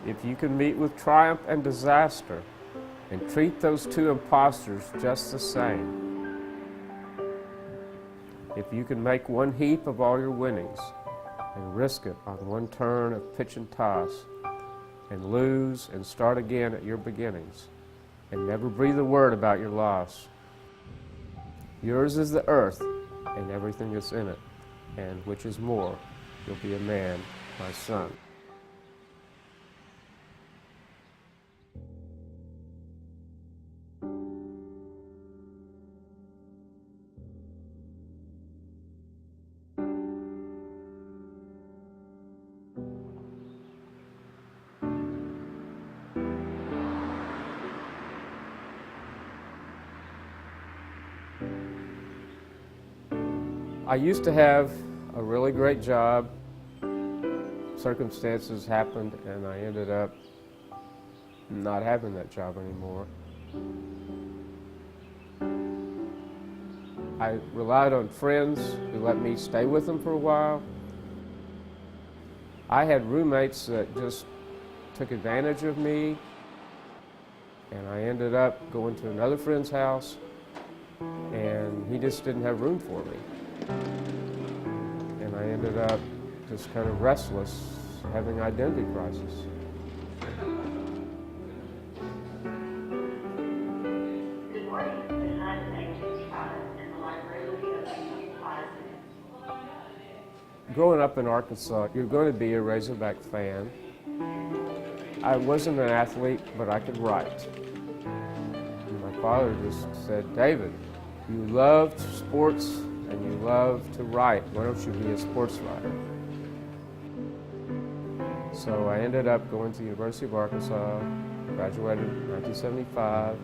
If you can meet with triumph and disaster and treat those two impostors just the same, if you can make one heap of all your winnings and risk it on one turn of pitch and toss and lose and start again at your beginnings and never breathe a word about your loss, yours is the earth and everything that's in it, and which is more, you'll be a man, my son. I used to have a really great job. Circumstances happened and I ended up not having that job anymore. I relied on friends who let me stay with them for a while. I had roommates that just took advantage of me, and I ended up going to another friend's house and he just didn't have room for me. And I ended up just kind of restless, having identity crisis. Growing up in Arkansas, you're going to be a Razorback fan. I wasn't an athlete, but I could write. And my father just said, "David, you love sports and you love to write. Why don't you be a sports writer?" So I ended up going to the University of Arkansas, graduated in 1975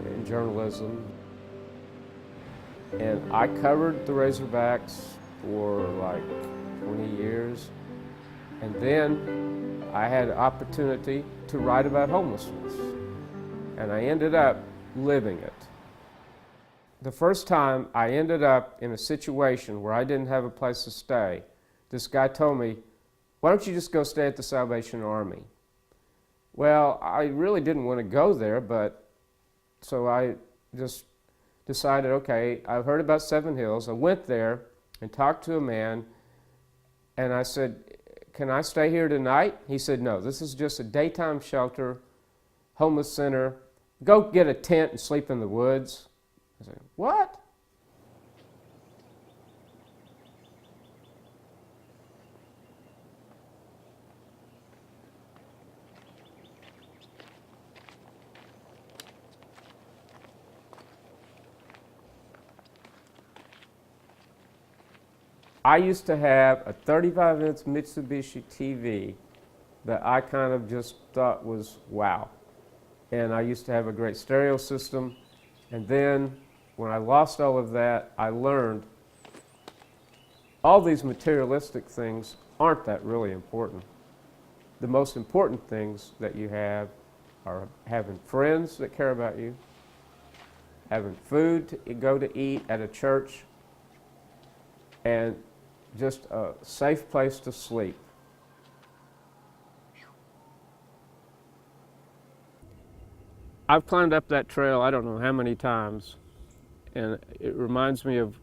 in journalism. And I covered the Razorbacks for like 20 years. And then I had an opportunity to write about homelessness. And I ended up living it. The first time I ended up in a situation where I didn't have a place to stay, this guy told me, "Why don't you just go stay at the Salvation Army?" Well, I really didn't want to go there, but so I just decided, okay, I've heard about Seven Hills. I went there and talked to a man, and I said, "Can I stay here tonight?" He said, "No, this is just a daytime shelter, homeless center. Go get a tent and sleep in the woods." I said, "What?" I used to have a 35-inch Mitsubishi TV that I kind of just thought was wow. And I used to have a great stereo system. And then when I lost all of that, I learned all these materialistic things aren't that really important. The most important things that you have are having friends that care about you, having food to go to eat at a church, and just a safe place to sleep. I've climbed up that trail I don't know how many times, and it reminds me of,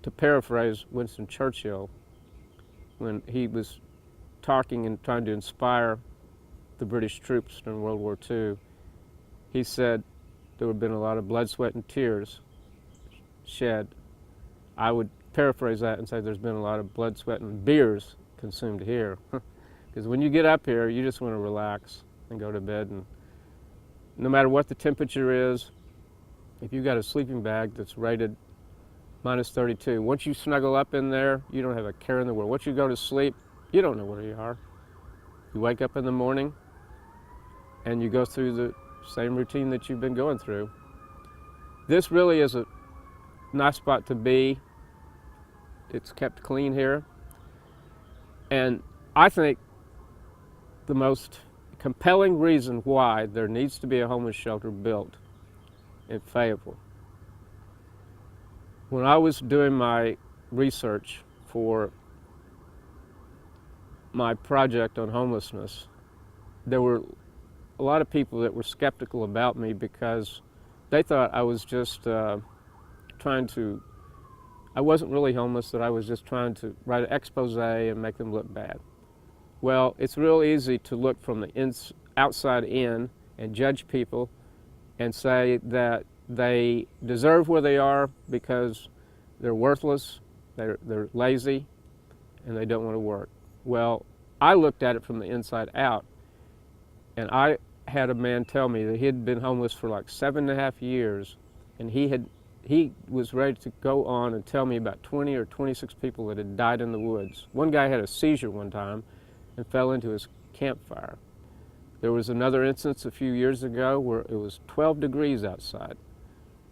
to paraphrase Winston Churchill, when he was talking and trying to inspire the British troops during World War II. He said there would have been a lot of blood, sweat, and tears shed. I would paraphrase that and say there's been a lot of blood, sweat, and beers consumed here. Because when you get up here, you just want to relax and go to bed, and no matter what the temperature is, if you've got a sleeping bag that's rated minus 32, once you snuggle up in there, you don't have a care in the world. Once you go to sleep, you don't know where you are. You wake up in the morning and you go through the same routine that you've been going through. This really is a nice spot to be. It's kept clean here. And I think the most compelling reason why there needs to be a homeless shelter built in Fayetteville. When I was doing my research for my project on homelessness, there were a lot of people that were skeptical about me because they thought I was just trying to, I wasn't really homeless, that I was just trying to write an expose and make them look bad. Well, it's real easy to look from the outside in and judge people and say that they deserve where they are because they're worthless, they're lazy, and they don't want to work. Well, I looked at it from the inside out, and I had a man tell me that he had been homeless for like 7.5 years, and he was ready to go on and tell me about 20 or 26 people that had died in the woods. One guy had a seizure one time and fell into his campfire. There was another instance a few years ago where it was 12 degrees outside.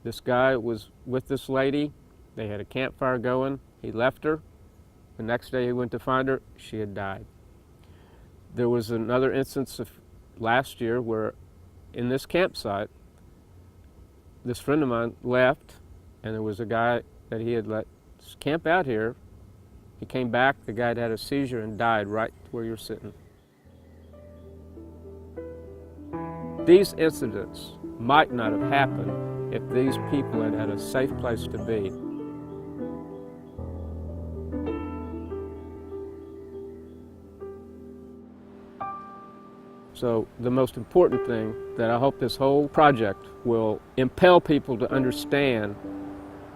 This guy was with this lady. They had a campfire going. He left her. The next day he went to find her. She had died. There was another instance of last year where in this campsite, this friend of mine left, and there was a guy that he had let camp out here. He came back, the guy had a seizure and died right where you're sitting. These incidents might not have happened if these people had had a safe place to be. So the most important thing that I hope this whole project will impel people to understand,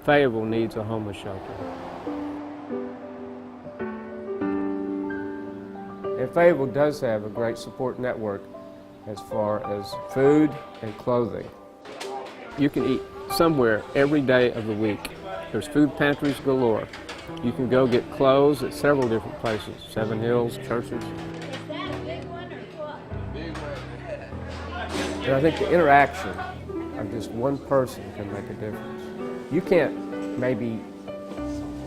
Fayetteville needs a homeless shelter. And Fayetteville does have a great support network as far as food and clothing. You can eat somewhere every day of the week. There's food pantries galore. You can go get clothes at several different places, Seven Hills, churches. And I think the interaction of just one person can make a difference. You can't maybe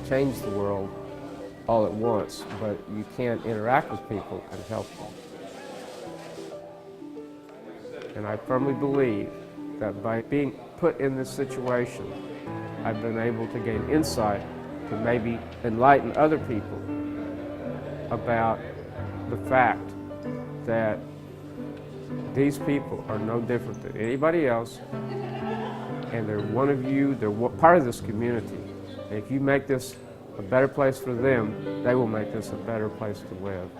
change the world all at once, but you can interact with people and help them. And I firmly believe that by being put in this situation, I've been able to gain insight to maybe enlighten other people about the fact that these people are no different than anybody else, and they're one of you, they're part of this community. And if you make this a better place for them, they will make this a better place to live.